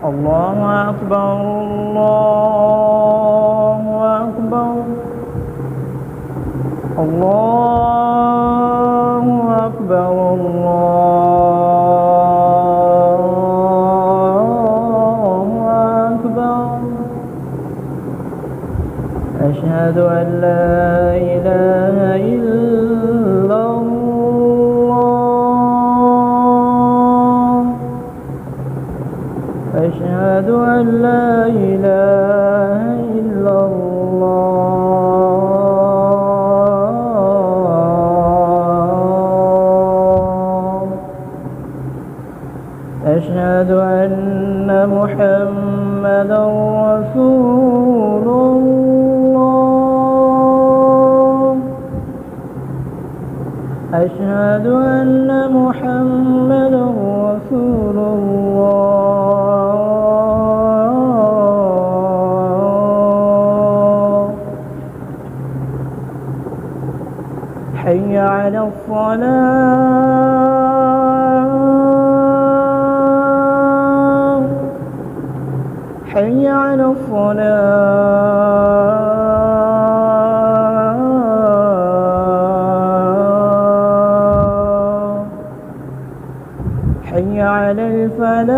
الله أكبر الله أكبر الله أكبر الله أكبر. أشهد أن لا إله إلا الله أشهد أن لا إله إلا الله أشهد أن محمدا رسول الله أشهد أن محمدا رسول الله. حي على الصلاة حي على الصلاة حي على الفلاح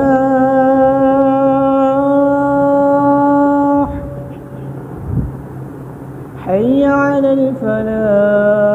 حي على الفلاح.